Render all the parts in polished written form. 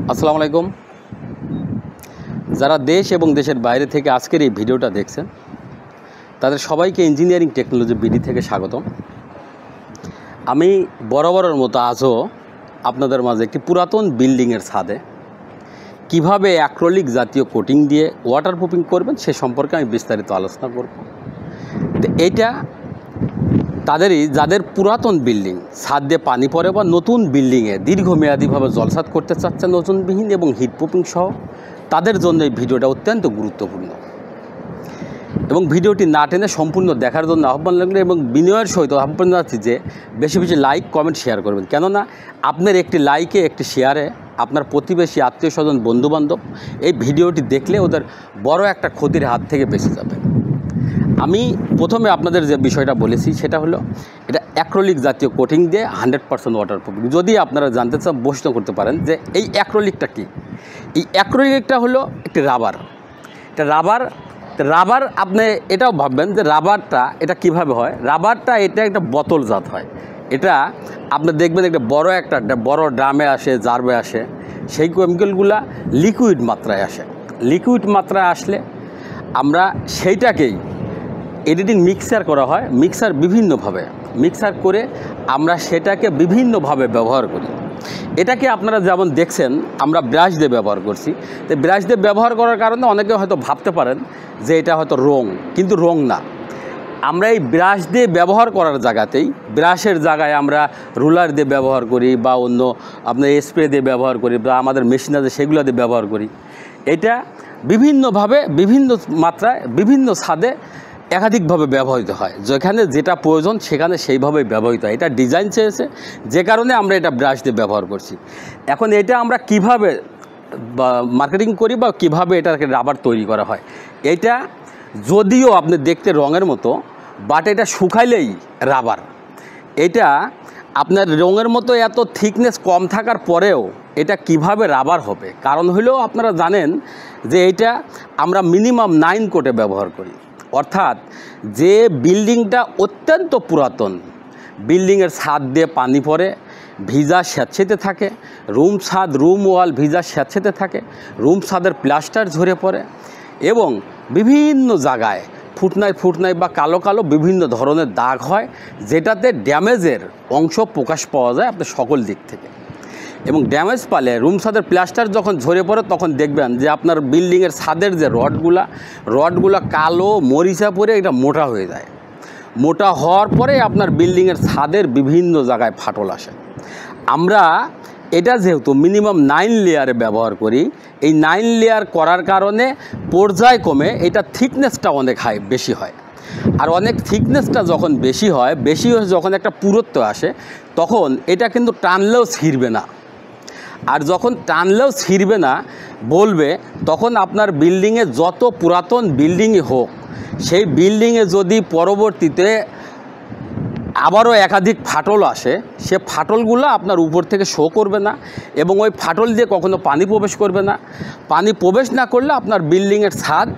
আসসালামু আলাইকুম। যারা দেশ এবং দেশের বাইরে থেকে আজকের এই ভিডিওটা দেখছেন তাদের সবাইকে ইঞ্জিনিয়ারিং টেকনোলজি বিডি থেকে স্বাগতম। আমি বরাবরের মতো আজও আপনাদের মাঝে একটি পুরাতন বিল্ডিংয়ের ছাদে কিভাবে অ্যাক্রিলিক জাতীয় কোটিং দিয়ে ওয়াটারপ্রুফিং করবেন সে সম্পর্কে আমি বিস্তারিত আলোচনা করব। তো এইটা তাদেরই যাদের পুরাতন বিল্ডিং ছাদ দিয়ে পানি পড়ে বা নতুন বিল্ডিংয়ে দীর্ঘমেয়াদীভাবে জলসাদ করতে চাচ্ছেন ওজনবিহীন এবং হিটপ্রুফিং সহ, তাদের জন্য এই ভিডিওটা অত্যন্ত গুরুত্বপূর্ণ এবং ভিডিওটি না টেনে সম্পূর্ণ দেখার জন্য আহ্বান লাগলো এবং বিনয়ের সহিত আহ্বান জানাচ্ছি যে বেশি বেশি লাইক কমেন্ট শেয়ার করবেন, কেননা আপনার একটি লাইকে একটি শেয়ারে আপনার প্রতিবেশী আত্মীয় স্বজন বন্ধুবান্ধব এই ভিডিওটি দেখলে ওদের বড় একটা ক্ষতির হাত থেকে বেঁচে যাবে। আমি প্রথমে আপনাদের যে বিষয়টা বলেছি সেটা হলো এটা অ্যাক্রিলিক জাতীয় কোটিং দিয়ে 100% ওয়াটারপ্রুফিং। যদি আপনারা জানতে চান প্রশ্ন করতে পারেন যে এই অ্যাক্রিলিকটা কী। এই অ্যাক্রিলিকটা হলো একটি রাবার। এটা রাবার আপনি এটাও ভাববেন যে রাবারটা এটা কিভাবে হয়। রাবারটা এটা একটা বোতলজাত হয়। এটা আপনি দেখবেন একটা বড় ড্রামে আসে, জার্বে আসে, সেই কেমিক্যালগুলা লিকুইড মাত্রায় আসে। লিকুইড মাত্রায় আসলে আমরা সেইটাকেই এডিটিং মিক্সার করা হয়, বিভিন্নভাবে মিক্সার করে আমরা সেটাকে বিভিন্নভাবে ব্যবহার করি। এটাকে আপনারা যেমন দেখছেন আমরা ব্রাশ দিয়ে ব্যবহার করছি। তো ব্রাশ দিয়ে ব্যবহার করার কারণে অনেকে হয়তো ভাবতে পারেন যে এটা হয়তো রং, কিন্তু রং না। আমরা এই ব্রাশ দিয়ে ব্যবহার করার জায়গাতেই ব্রাশের জায়গায় আমরা রুলার দিয়ে ব্যবহার করি বা অন্য আপনার স্প্রে দিয়ে ব্যবহার করি বা আমাদের মেশিন আছে সেগুলো দিয়ে ব্যবহার করি। এটা বিভিন্নভাবে বিভিন্ন মাত্রায় বিভিন্ন ছাদে একাধিকভাবে ব্যবহৃত হয়। যেখানে যেটা প্রয়োজন সেখানে সেইভাবেই ব্যবহৃত হয়। এটা ডিজাইন চেয়েছে যে কারণে আমরা এটা ব্রাশ দিয়ে ব্যবহার করছি। এখন এটা আমরা কিভাবে মার্কেটিং করি বা কিভাবে এটাকে রাবার তৈরি করা হয়, এটা যদিও আপনি দেখতে রঙের মতো, বাট এটা শুকাইলেই রাবার। এটা আপনার রঙের মতো এত থিকনেস কম থাকার পরেও এটা কিভাবে রাবার হবে, কারণ হলেও আপনারা জানেন যে এইটা আমরা মিনিমাম 9 কোটে ব্যবহার করি। অর্থাৎ যে বিল্ডিংটা অত্যন্ত পুরাতন, বিল্ডিংয়ের ছাদ দিয়ে পানি পড়ে, ভিজা স্যাঁতসেঁতে থাকে, রুম ওয়াল ভিজা স্যাঁতসেঁতে থাকে, রুম ছাদের প্লাস্টার ঝরে পড়ে এবং বিভিন্ন জায়গায় ফুটনায় বা কালো বিভিন্ন ধরনের দাগ হয়, যেটাতে ড্যামেজের অংশ প্রকাশ পাওয়া যায় আপনার সকল দিক থেকে। এবং ড্যামেজ পালে রুম ছাদের প্লাস্টার যখন ঝরে পড়ে তখন দেখবেন যে আপনার বিল্ডিংয়ের ছাদের যে রডগুলা কালো মরিচা পরে এটা মোটা হয়ে যায়। মোটা হওয়ার পরে আপনার বিল্ডিংয়ের ছাদের বিভিন্ন জায়গায় ফাটল আসে। আমরা এটা যেহেতু মিনিমাম 9 লেয়ারে ব্যবহার করি, এই 9 লেয়ার করার কারণে পর্যায়ক্রমে এটা থিকনেসটা অনেক বেশি হয়। আর অনেক থিকনেসটা যখন বেশি হয়ে যখন একটা পুরুত্ব আসে তখন এটা কিন্তু টানলেও ছিঁড়বে না। আর যখন টানলেও ছিঁড়বে না বলবে, তখন আপনার বিল্ডিংয়ে যত পুরাতন বিল্ডিংই হোক, সেই বিল্ডিংয়ে যদি পরবর্তীতে আবারও একাধিক ফাটল আসে, সে ফাটলগুলো আপনার উপর থেকে শো করবে না এবং ওই ফাটল দিয়ে কখনো পানি প্রবেশ করবে না। পানি প্রবেশ না করলে আপনার বিল্ডিংয়ের ছাদ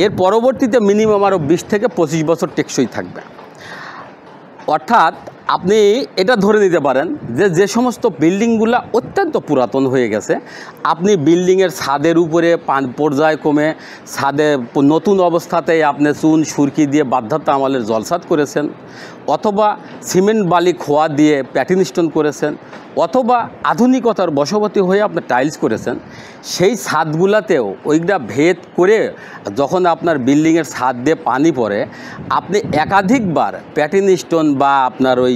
এর পরবর্তীতে মিনিমাম আরও 20 থেকে 25 বছর টেকসই থাকবে। অর্থাৎ আপনি এটা ধরে নিতে পারেন যে সমস্ত বিল্ডিংগুলো অত্যন্ত পুরাতন হয়ে গেছে, আপনি বিল্ডিংয়ের ছাদের উপরে পর্যায়ক্রমে ছাদে নতুন অবস্থাতেই আপনি চুন সুরকি দিয়ে বাধ্যতা আমলের জলসাদ করেছেন, অথবা সিমেন্ট বালি খোয়া দিয়ে প্যাটিন স্টোন করেছেন, অথবা আধুনিকতার বশবর্তী হয়ে আপনি টাইলস করেছেন, সেই ছাদগুলাতেও ওইটা ভেদ করে যখন আপনার বিল্ডিংয়ের ছাদ দিয়ে পানি পড়ে, আপনি একাধিকবার প্যাটিন স্টোন বা আপনার ওই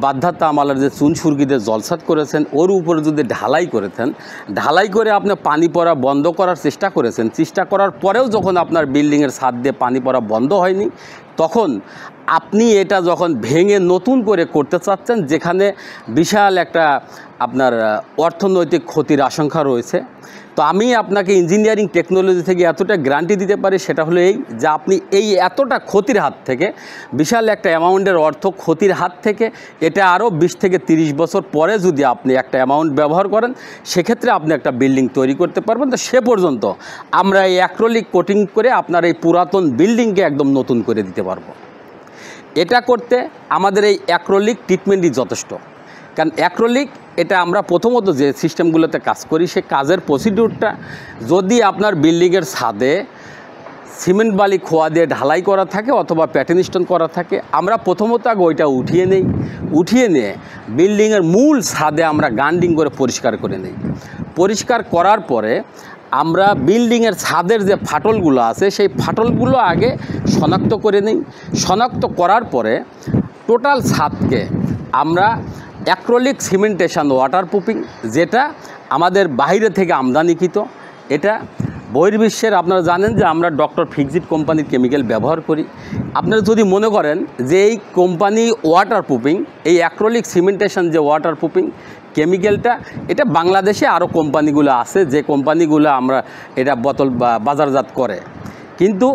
বাধ্যতা আমলের যে চুন সুরকিতে জলসাদ করেছেন ওর উপরে যদি ঢালাই করে আপনি পানি পড়া বন্ধ করার চেষ্টা করার পরেও যখন আপনার বিল্ডিংয়ের ছাদ দিয়ে পানি পড়া বন্ধ হয়নি, তখন আপনি এটা যখন ভেঙে নতুন করে করতে চাচ্ছেন, যেখানে বিশাল একটা আপনার অর্থনৈতিক ক্ষতির আশঙ্কা রয়েছে। তো আমি আপনাকে ইঞ্জিনিয়ারিং টেকনোলজি থেকে এতটা গ্যারান্টি দিতে পারি, সেটা হলো এই যে আপনি এই এতটা ক্ষতির হাত থেকে, বিশাল একটা অ্যামাউন্টের অর্থ ক্ষতির হাত থেকে এটা আরও 20 থেকে 30 বছর পরে যদি আপনি একটা অ্যামাউন্ট ব্যবহার করেন, সেক্ষেত্রে আপনি একটা বিল্ডিং তৈরি করতে পারবেন। তো সে পর্যন্ত আমরা এই অ্যাক্রিলিক কোটিং করে আপনার এই পুরাতন বিল্ডিংকে একদম নতুন করে দিতে পারবো। এটা করতে আমাদের এই অ্যাক্রিলিক ট্রিটমেন্টই যথেষ্ট। কারণ অ্যাক্রিলিক এটা আমরা প্রথমত যে সিস্টেমগুলোতে কাজ করি সে কাজের প্রসিডিউরটা যদি আপনার বিল্ডিংয়ের ছাদে সিমেন্ট বালি খোয়া দিয়ে ঢালাই করা থাকে অথবা প্যাটার্ন স্টোন করা থাকে, আমরা প্রথমত আগে ওইটা উঠিয়ে নিই, উঠিয়ে নিয়ে বিল্ডিংয়ের মূল ছাদে আমরা গান্ডিং করে পরিষ্কার করে নিই। পরিষ্কার করার পরে আমরা বিল্ডিংয়ের ছাদের যে ফাটলগুলো আছে সেই ফাটলগুলো আগে শনাক্ত করে নিই। শনাক্ত করার পরে টোটাল ছাদকে আমরা অ্যাক্রিলিক সিমেন্টেশন ওয়াটারপ্রুফিং, যেটা আমাদের বাইরে থেকে আমদানিকৃত, এটা বহির্বিশ্বের আপনারা জানেন যে আমরা ডক্টর ফিক্সিট কোম্পানির কেমিক্যাল ব্যবহার করি। আপনারা যদি মনে করেন যে এই কোম্পানি ওয়াটারপ্রুফিং, এই অ্যাক্রিলিক সিমেন্টেশন যে ওয়াটারপ্রুফিং কেমিক্যালটা, এটা বাংলাদেশে আরও কোম্পানিগুলো আছে যে কোম্পানিগুলো আমরা এটা বোতল বাজারজাত করে, কিন্তু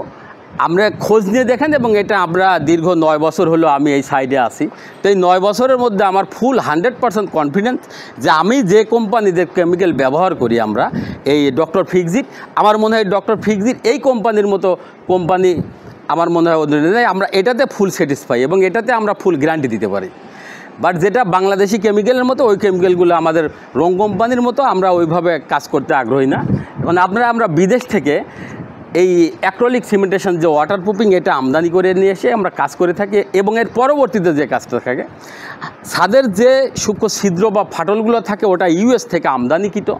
আমরা খোঁজ নিয়ে দেখেন এবং এটা আমরা দীর্ঘ 9 বছর হলো আমি এই সাইডে আছি। তো এই 9 বছরের মধ্যে আমার ফুল 100% কনফিডেন্স যে আমি যে কোম্পানিদের কেমিক্যাল ব্যবহার করি আমরা এই ডক্টর ফিক্সিট, আমার মনে হয় ডক্টর ফিক্সিট এই কোম্পানির মতো কোম্পানি আমার মনে হয় অন্য নেই। আমরা এটাতে ফুল স্যাটিসফাই এবং এটাতে আমরা ফুল গ্যারান্টি দিতে পারি। বাট যেটা বাংলাদেশি কেমিক্যালের মতো ওই কেমিক্যালগুলো আমাদের রং কোম্পানির মতো আমরা ওইভাবে কাজ করতে আগ্রহী না। মানে আমরা বিদেশ থেকে এই অ্যাক্রিলিক সিমেন্টেশন যে ওয়াটারপ্রুফিং এটা আমদানি করে নিয়ে এসে আমরা কাজ করে থাকি এবং এর পরবর্তীতে যে কাজটা থাকে ছাদের যে সূক্ষ্ম ছিদ্র বা ফাটলগুলো থাকে ওটা ইউএস থেকে আমদানিকৃত,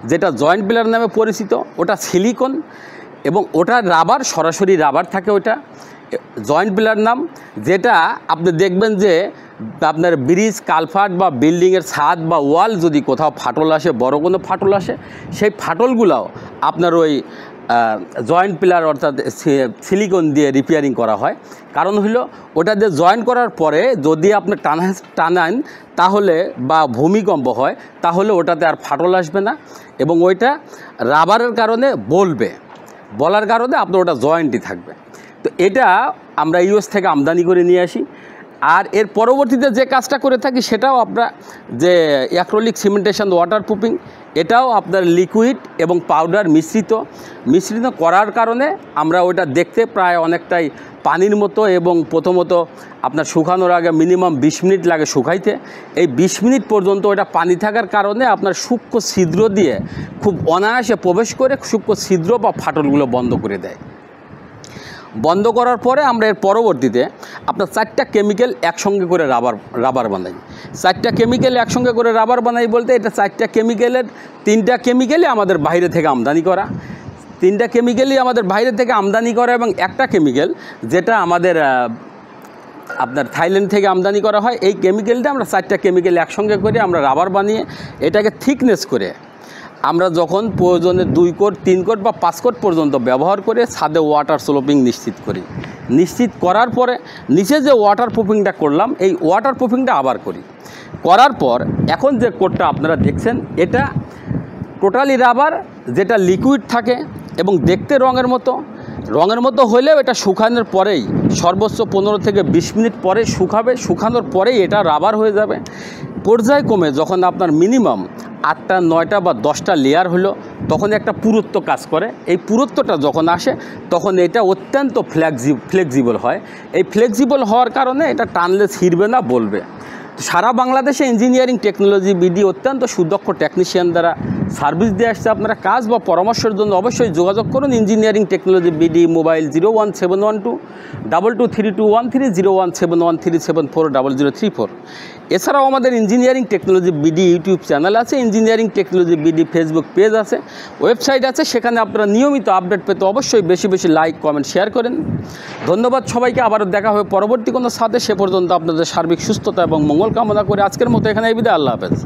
যেটা জয়েন্ট পিলার নামে পরিচিত, ওটা সিলিকন এবং ওটা রাবার, সরাসরি রাবার থাকে ওটা জয়েন্ট পিলার নাম। যেটা আপনি দেখবেন যে আপনার ব্রিজ, কালভার্ট বা বিল্ডিংয়ের ছাদ বা ওয়াল যদি কোথাও ফাটল আসে, বড় কোনো ফাটল আসে, সেই ফাটলগুলোও আপনার ওই জয়েন্ট পিলার অর্থাৎ সিলিকন দিয়ে রিপেয়ারিং করা হয়। কারণ হলো ওটা দিয়ে জয়েন করার পরে যদি আপনি টানান তাহলে বা ভূমিকম্প হয় তাহলে ওটাতে আর ফাটল আসবে না এবং ওইটা রাবারের কারণে বলার কারণে আপনার ওটা জয়েন্টই থাকবে। তো এটা আমরা ইউএস থেকে আমদানি করে নিয়ে আসি। আর এর পরবর্তীতে যে কাজটা করে থাকি সেটাও আপনার যে অ্যাক্রিলিক সিমেন্টেশন ওয়াটারপ্রুফিং, এটাও আপনার লিকুইড এবং পাউডার মিশ্রিত করার কারণে আমরা ওটা দেখতে প্রায় অনেকটাই পানির মতো এবং প্রথমত আপনার শুকানোর আগে মিনিমাম 20 মিনিট লাগে শুকাইতে। এই 20 মিনিট পর্যন্ত ওটা পানি থাকার কারণে আপনার সূক্ষ্ম ছিদ্র দিয়ে খুব অনায়াসে প্রবেশ করে সূক্ষ্ম ছিদ্র বা ফাটলগুলো বন্ধ করে দেয়। বন্ধ করার পরে আমরা এর পরবর্তীতে আপনার 4টা কেমিক্যাল একসঙ্গে করে রাবার বানাই। 4টা কেমিক্যাল একসঙ্গে করে রাবার বানাই বলতে এটা 4টা কেমিক্যালের 3টা কেমিক্যালই আমাদের বাইরে থেকে আমদানি করা, 3টা কেমিক্যালই আমাদের বাইরে থেকে আমদানি করা এবং একটা কেমিক্যাল যেটা আমাদের আপনার থাইল্যান্ড থেকে আমদানি করা হয়। এই কেমিক্যালটা আমরা 4টা কেমিক্যাল একসঙ্গে করে আমরা রাবার বানিয়ে এটাকে থিকনেস করে আমরা যখন প্রয়োজনে 2 কোট 3 কোট বা 5 কোট পর্যন্ত ব্যবহার করে ছাদে ওয়াটার স্লোপিং নিশ্চিত করি। নিশ্চিত করার পরে নিচে যে ওয়াটারপ্রুফিংটা করলাম এই ওয়াটারপ্রুফিংটা আবার করার পর এখন যে কোটটা আপনারা দেখছেন এটা টোটালি রাবার, যেটা লিকুইড থাকে এবং দেখতে রঙের মতো হলেও এটা শুকানোর পরেই সর্বোচ্চ 15 থেকে 20 মিনিট পরে শুকাবে। শুকানোর পরেই এটা রাবার হয়ে যাবে। পর্যায়ক্রমে যখন আপনার মিনিমাম 8টা 9টা বা 10টা লেয়ার হলো তখন একটা পুরুত্ব কাজ করে। এই পুরুত্বটা যখন আসে তখন এটা অত্যন্ত ফ্লেক্সিবল হয়। এই ফ্লেক্সিবল হওয়ার কারণে এটা টানলে ছিঁড়বে না, বলবে। সারা বাংলাদেশে ইঞ্জিনিয়ারিং টেকনোলজি বিডি অত্যন্ত সুদক্ষ টেকনিশিয়ান দ্বারা সার্ভিস দিয়ে আসছে। আপনারা কাজ বা পরামর্শের জন্য অবশ্যই যোগাযোগ করুন ইঞ্জিনিয়ারিং টেকনোলজি বিডি, মোবাইল 01712 223213, 01713740034। এছাড়াও আমাদের engineering technology BD YouTube channel আছে, engineering technology BD Facebook page আছে, ওয়েবসাইট আছে। সেখানে আপনারা নিয়মিত আপডেট পেতে অবশ্যই বেশি লাইক, কমেন্ট, শেয়ার করেন। ধন্যবাদ সবাইকে। আবারও দেখা হবে পরবর্তী কোনো সাথে। সে পর্যন্ত আপনাদের সার্বিক সুস্থতা এবং মঙ্গল কামনা করে আজকের মতো এখানে বিদায়। আল্লাহ হাফেজ।